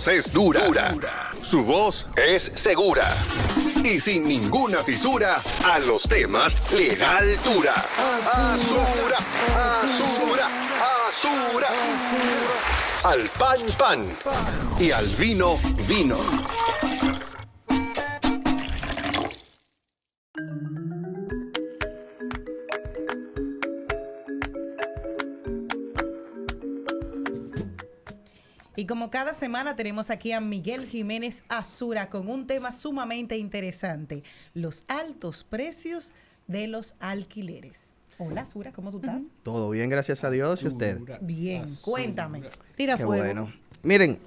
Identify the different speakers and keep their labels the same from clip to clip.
Speaker 1: voz es dura. Su voz es segura. Y sin ninguna fisura, a los temas le da altura. Azura, azura, azura. Al pan, pan. Y al vino, vino.
Speaker 2: Y como cada semana tenemos aquí a Miguel Jiménez Azura con un tema sumamente interesante, los altos precios de los alquileres. Hola Azura, ¿cómo tú estás?
Speaker 3: Todo bien, gracias a Dios. ¿Y usted?
Speaker 2: Bien, cuéntame.
Speaker 4: Tira
Speaker 3: Qué
Speaker 4: fuego.
Speaker 3: bueno. Miren,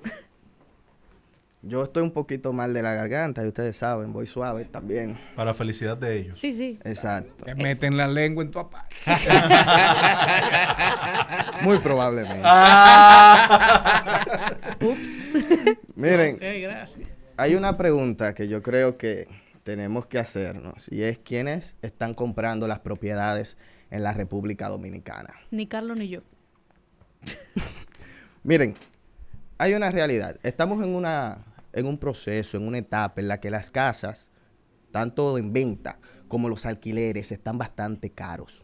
Speaker 3: yo estoy un poquito mal de la garganta y ustedes saben, voy suave también.
Speaker 5: Para felicidad de ellos.
Speaker 4: Sí, sí.
Speaker 3: Exacto.
Speaker 6: Te meten la lengua en tu aparato.
Speaker 3: Muy probablemente.
Speaker 4: Ups.
Speaker 3: Miren,
Speaker 6: Gracias.
Speaker 3: hay una pregunta que yo creo que tenemos que hacernos y es ¿quiénes están comprando las propiedades en la República Dominicana?
Speaker 4: Ni Carlos ni yo.
Speaker 3: Miren, hay una realidad. Estamos en un proceso, en una etapa en la que las casas, tanto en venta como los alquileres, están bastante caros.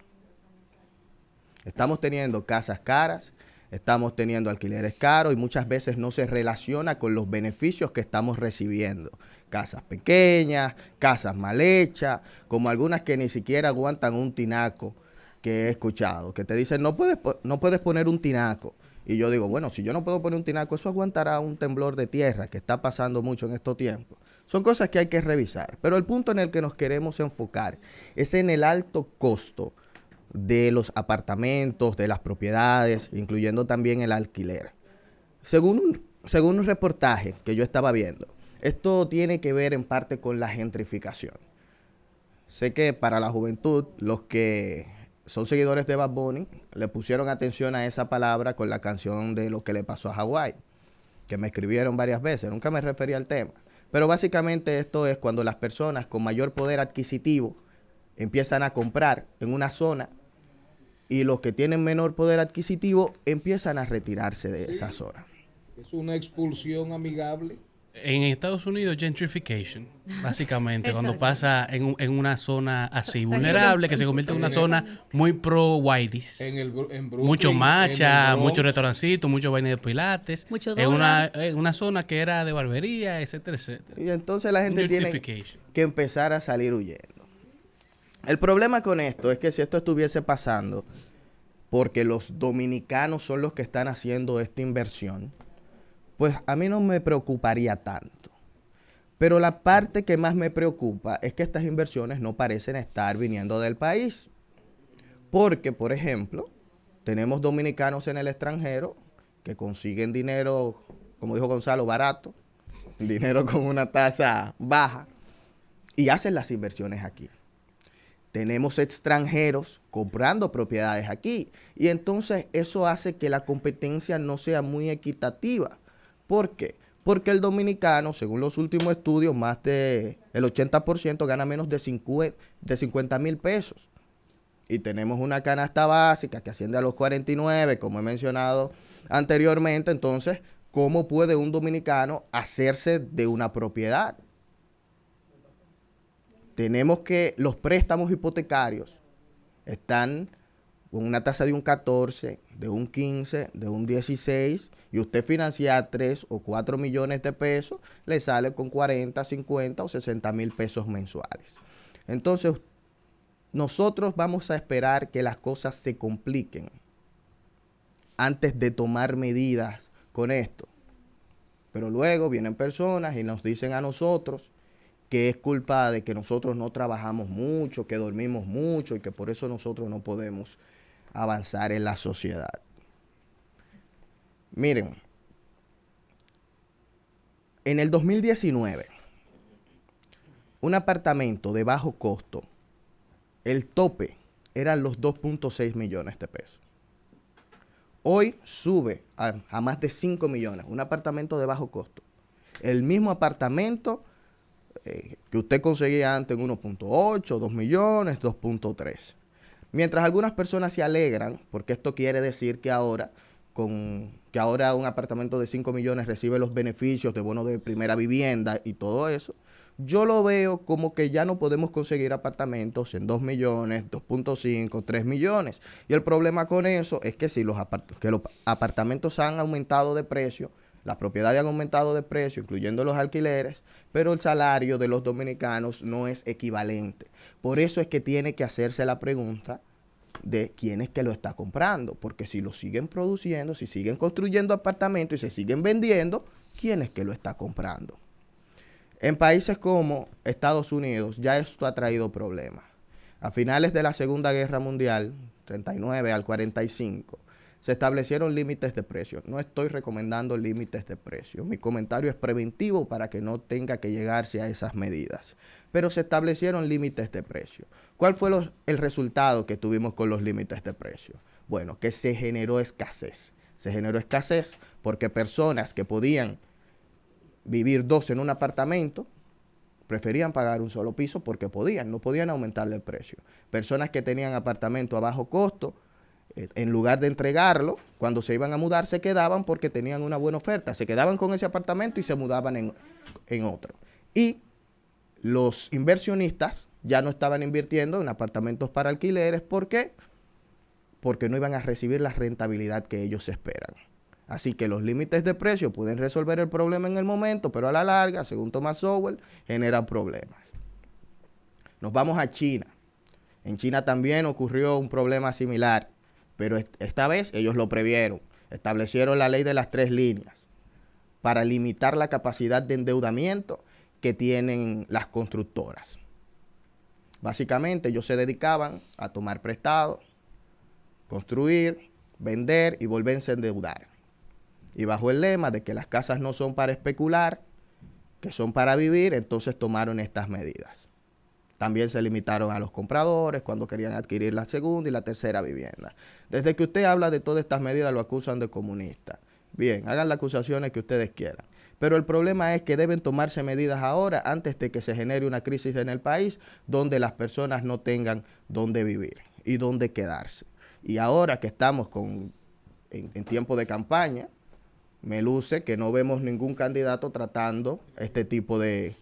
Speaker 3: Estamos teniendo casas caras, estamos teniendo alquileres caros y muchas veces no se relaciona con los beneficios que estamos recibiendo. Casas pequeñas, casas mal hechas, como algunas que ni siquiera aguantan un tinaco que he escuchado, que te dicen no puedes poner un tinaco. Y yo digo, bueno, si yo no puedo poner un tinaco, eso aguantará un temblor de tierra que está pasando mucho en estos tiempos. Son cosas que hay que revisar. Pero el punto en el que nos queremos enfocar es en el alto costo de los apartamentos, de las propiedades, incluyendo también el alquiler. Según un reportaje que yo estaba viendo, esto tiene que ver en parte con la gentrificación. Sé que para la juventud, los que son seguidores de Bad Bunny, le pusieron atención a esa palabra con la canción de Lo que le pasó a Hawái, que me escribieron varias veces, nunca me refería al tema. Pero básicamente esto es cuando las personas con mayor poder adquisitivo empiezan a comprar en una zona y los que tienen menor poder adquisitivo empiezan a retirarse de esa zona.
Speaker 6: Es una expulsión amigable.
Speaker 7: En Estados Unidos, gentrification, básicamente, cuando
Speaker 4: Exacto.
Speaker 7: pasa en una zona así
Speaker 4: Tranquilo.
Speaker 7: vulnerable, que se convierte en una zona muy pro-whiteys.
Speaker 6: En Brooklyn,
Speaker 7: Mucho
Speaker 6: en
Speaker 7: matcha,
Speaker 6: el Bronx.
Speaker 7: mucho restaurancito, mucho vaina de pilates.
Speaker 4: Mucho
Speaker 7: en
Speaker 4: dólar.
Speaker 7: una zona que era de barbería, etcétera, etcétera.
Speaker 3: Y entonces la gente tiene
Speaker 7: Gentrification.
Speaker 3: que empezar a salir huyendo. El problema con esto es que si esto estuviese pasando porque los dominicanos son los que están haciendo esta inversión, pues a mí no me preocuparía tanto. Pero la parte que más me preocupa es que estas inversiones no parecen estar viniendo del país. Porque, por ejemplo, tenemos dominicanos en el extranjero que consiguen dinero, como dijo Gonzalo, barato, dinero con una tasa baja, y hacen las inversiones aquí. Tenemos extranjeros comprando propiedades aquí, y entonces eso hace que la competencia no sea muy equitativa. ¿Por qué? Porque el dominicano, según los últimos estudios, más del 80% gana menos de 50,000 pesos. Y tenemos una canasta básica que asciende a los 49, como he mencionado anteriormente. Entonces, ¿cómo puede un dominicano hacerse de una propiedad? Tenemos que los préstamos hipotecarios están con una tasa de un 14, de un 15, de un 16, y usted financia 3 o 4 millones de pesos, le sale con 40, 50 o 60,000 pesos mensuales. Entonces, nosotros vamos a esperar que las cosas se compliquen antes de tomar medidas con esto. Pero luego vienen personas y nos dicen a nosotros que es culpa de que nosotros no trabajamos mucho, que dormimos mucho y que por eso nosotros no podemos avanzar en la sociedad. Miren, en el 2019, un apartamento de bajo costo, el tope eran los 2.6 millones de pesos. Hoy sube a más de 5 millones, un apartamento de bajo costo. El mismo apartamento que usted conseguía antes en 1.8, 2 millones, 2.3. Mientras algunas personas se alegran, porque esto quiere decir que ahora con que ahora un apartamento de 5 millones recibe los beneficios de bono de primera vivienda y todo eso, yo lo veo como que ya no podemos conseguir apartamentos en 2 millones, 2.5, 3 millones. Y el problema con eso es que si los apartamentos han aumentado de precio, las propiedades han aumentado de precio, incluyendo los alquileres, pero el salario de los dominicanos no es equivalente. Por eso es que tiene que hacerse la pregunta de quién es que lo está comprando, porque si lo siguen produciendo, si siguen construyendo apartamentos y se siguen vendiendo, ¿quién es que lo está comprando? En países como Estados Unidos ya esto ha traído problemas. A finales de la Segunda Guerra Mundial, 39 al 45, se establecieron límites de precios. No estoy recomendando límites de precios. Mi comentario es preventivo para que no tenga que llegarse a esas medidas. Pero se establecieron límites de precios. ¿Cuál fue el resultado que tuvimos con los límites de precios? Bueno, que se generó escasez. Se generó escasez porque personas que podían vivir 2 en un apartamento preferían pagar un solo piso porque no podían aumentarle el precio. Personas que tenían apartamento a bajo costo, en lugar de entregarlo, cuando se iban a mudar se quedaban porque tenían una buena oferta. Se quedaban con ese apartamento y se mudaban en otro. Y los inversionistas ya no estaban invirtiendo en apartamentos para alquileres. ¿Por qué? Porque no iban a recibir la rentabilidad que ellos esperan. Así que los límites de precio pueden resolver el problema en el momento, pero a la larga, según Thomas Sowell, generan problemas. Nos vamos a China. En China también ocurrió un problema similar, pero esta vez ellos lo previeron. Establecieron la ley de las 3 líneas para limitar la capacidad de endeudamiento que tienen las constructoras. Básicamente ellos se dedicaban a tomar prestado, construir, vender y volverse a endeudar. Y bajo el lema de que las casas no son para especular, que son para vivir, entonces tomaron estas medidas. También se limitaron a los compradores cuando querían adquirir la segunda y la tercera vivienda. Desde que usted habla de todas estas medidas lo acusan de comunista. Bien, hagan las acusaciones que ustedes quieran. Pero el problema es que deben tomarse medidas ahora antes de que se genere una crisis en el país donde las personas no tengan dónde vivir y dónde quedarse. Y ahora que estamos en tiempo de campaña, me luce que no vemos ningún candidato tratando este tipo de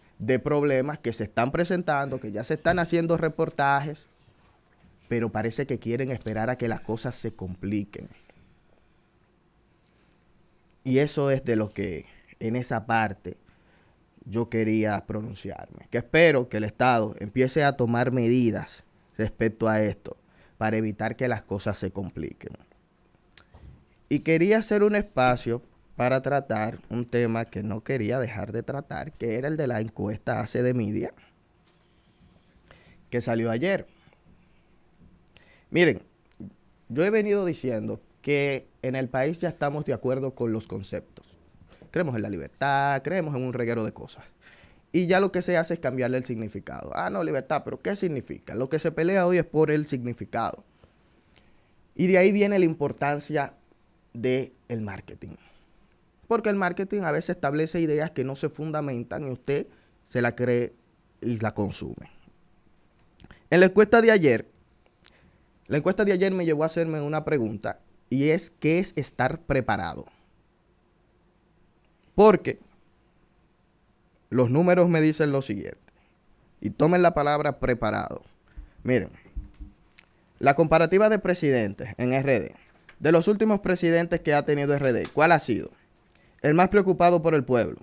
Speaker 3: problemas que se están presentando, que ya se están haciendo reportajes, pero parece que quieren esperar a que las cosas se compliquen. Y eso es de lo que en esa parte yo quería pronunciarme. Que espero que el Estado empiece a tomar medidas respecto a esto para evitar que las cosas se compliquen. Y quería hacer un espacio para tratar un tema que no quería dejar de tratar, que era el de la encuesta AC Media, que salió ayer. Miren, yo he venido diciendo que en el país ya estamos de acuerdo con los conceptos. Creemos en la libertad, creemos en un reguero de cosas. Y ya lo que se hace es cambiarle el significado. Ah, no, libertad, pero ¿qué significa? Lo que se pelea hoy es por el significado. Y de ahí viene la importancia del marketing. Porque el marketing a veces establece ideas que no se fundamentan y usted se la cree y la consume. En la encuesta de ayer me llevó a hacerme una pregunta y es ¿qué es estar preparado? Porque los números me dicen lo siguiente. Y tomen la palabra preparado. Miren, la comparativa de presidentes en RD. De los últimos presidentes que ha tenido RD, ¿cuál ha sido? El más preocupado por el pueblo.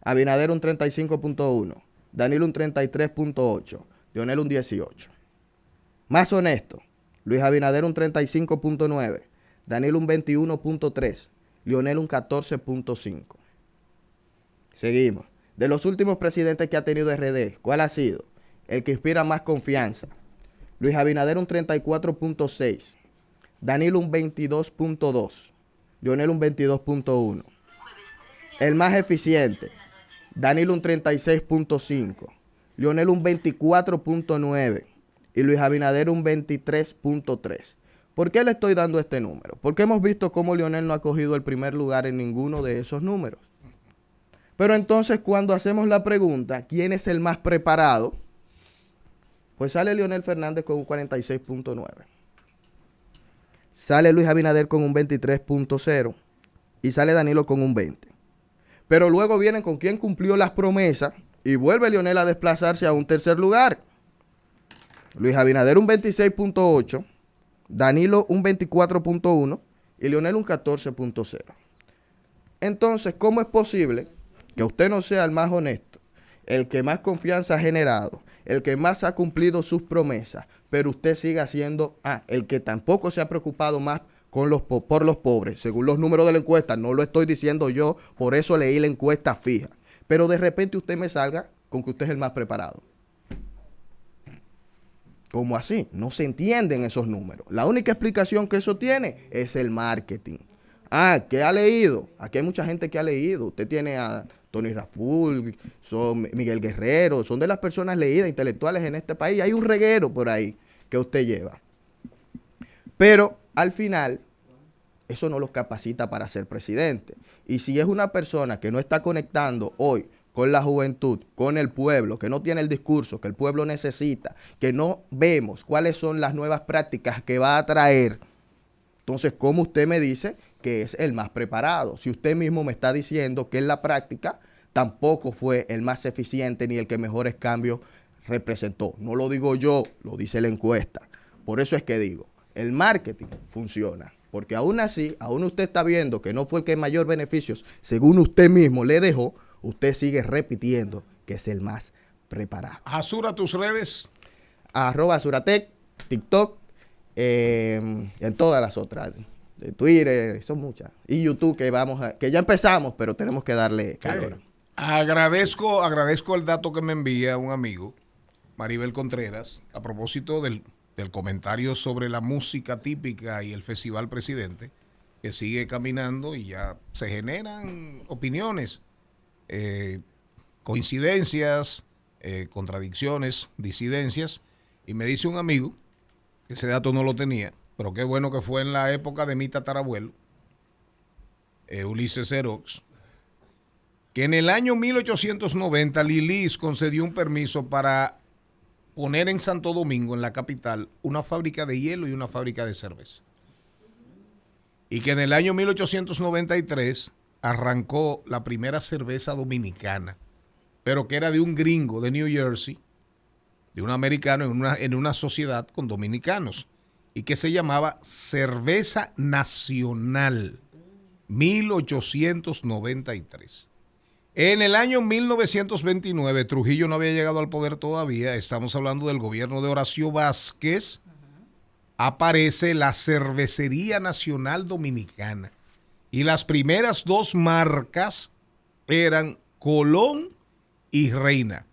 Speaker 3: Abinader un 35.1. Danilo un 33.8. Leonel un 18. Más honesto. Luis Abinader un 35.9. Danilo un 21.3. Leonel un 14.5. Seguimos. De los últimos presidentes que ha tenido RD, ¿cuál ha sido? El que inspira más confianza. Luis Abinader un 34.6. Danilo un 22.2. Leonel un 22.1. El más eficiente. Danilo un 36.5. Leonel un 24.9. Y Luis Abinader un 23.3. ¿Por qué le estoy dando este número? Porque hemos visto cómo Leonel no ha cogido el primer lugar en ninguno de esos números. Pero entonces cuando hacemos la pregunta, ¿quién es el más preparado? Pues sale Leonel Fernández con un 46.9. Sale Luis Abinader con un 23.0. y sale Danilo con un 20. Pero luego vienen con quien cumplió las promesas y vuelve Leonel a desplazarse a un tercer lugar. Luis Abinader un 26.8, Danilo un 24.1 y Leonel un 14.0. Entonces, ¿cómo es posible que usted no sea el más honesto, el que más confianza ha generado, el que más ha cumplido sus promesas, pero usted siga siendo el que tampoco se ha preocupado más por los pobres, según los números de la encuesta? No lo estoy diciendo yo, por eso leí la encuesta fija. Pero de repente usted me salga con que usted es el más preparado. ¿Cómo así? No se entienden esos números. La única explicación que eso tiene es el marketing. ¿Qué ha leído? Aquí hay mucha gente que ha leído. Usted tiene a Tony Raful, son Miguel Guerrero, son de las personas leídas, intelectuales en este país. Hay un reguero por ahí que usted lleva. Pero al final, eso no los capacita para ser presidente. Y si es una persona que no está conectando hoy con la juventud, con el pueblo, que no tiene el discurso que el pueblo necesita, que no vemos cuáles son las nuevas prácticas que va a traer, entonces, ¿cómo usted me dice que es el más preparado? Si usted mismo me está diciendo que en la práctica tampoco fue el más eficiente ni el que mejores cambios representó. No lo digo yo, lo dice la encuesta. Por eso es que digo, el marketing funciona. Porque aún así, aún usted está viendo que no fue el que mayor beneficios, según usted mismo le dejó, usted sigue repitiendo que es el más preparado.
Speaker 6: Azura, tus redes.
Speaker 3: @Azuratec, TikTok, en todas las otras, de Twitter, son muchas, y YouTube, que ya empezamos, pero tenemos que darle calor.
Speaker 6: Agradezco el dato que me envía un amigo, Maribel Contreras, a propósito del comentario sobre la música típica y el Festival Presidente, que sigue caminando y ya se generan opiniones, coincidencias, contradicciones, disidencias, y me dice un amigo, ese dato no lo tenía, pero qué bueno que fue en la época de mi tatarabuelo, Ulises Xerox, que en el año 1890 Lilis concedió un permiso para poner en Santo Domingo, en la capital, una fábrica de hielo y una fábrica de cerveza. Y que en el año 1893 arrancó la primera cerveza dominicana, pero que era de un gringo de New Jersey, de un americano en una sociedad con dominicanos, y que se llamaba Cerveza Nacional, 1893. En el año 1929, Trujillo no había llegado al poder todavía, estamos hablando del gobierno de Horacio Vázquez, aparece la Cervecería Nacional Dominicana, y las primeras dos marcas eran Colón y Reina.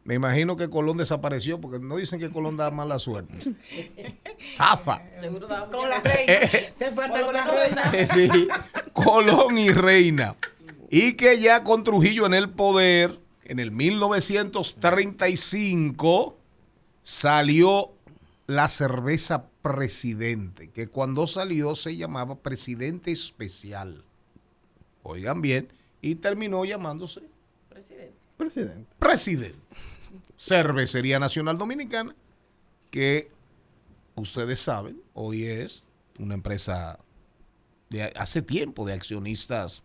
Speaker 6: Me imagino que Colón desapareció porque no dicen que Colón da mala suerte. Zafa.
Speaker 2: Con la reina. Se fue hasta con la reina.
Speaker 6: Sí, Colón y Reina. Y que ya con Trujillo en el poder, en el 1935, salió la cerveza Presidente, que cuando salió se llamaba Presidente Especial. Oigan bien, y terminó llamándose Presidente. Cervecería Nacional Dominicana, que ustedes saben, hoy es una empresa de hace tiempo de accionistas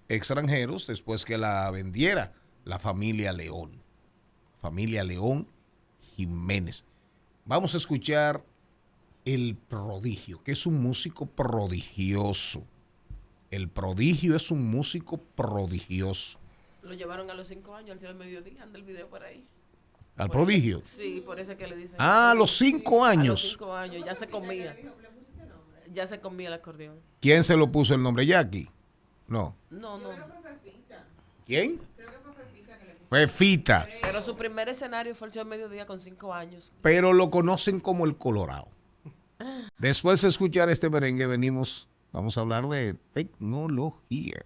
Speaker 6: extranjeros, después que la vendiera la familia León Jiménez. Vamos a escuchar El Prodigio, que es un músico prodigioso. El Prodigio es un músico prodigioso.
Speaker 4: Lo llevaron a los 5 años, al Ciudad del Mediodía, anda el video por ahí.
Speaker 6: ¿Al
Speaker 4: por
Speaker 6: Prodigio?
Speaker 4: Eso, sí, por eso es que le dicen.
Speaker 6: A los 5 años.
Speaker 4: A los 5 años, ya se comía. Ya se comía el acordeón.
Speaker 6: ¿Quién se lo puso el nombre? ¿Jackie? No.
Speaker 4: No.
Speaker 6: ¿Quién? Fefita.
Speaker 4: Pero su primer escenario fue el Ciudad del Mediodía con 5 años.
Speaker 6: Pero lo conocen como el Colorado. Después de escuchar este merengue, vamos a hablar de tecnología.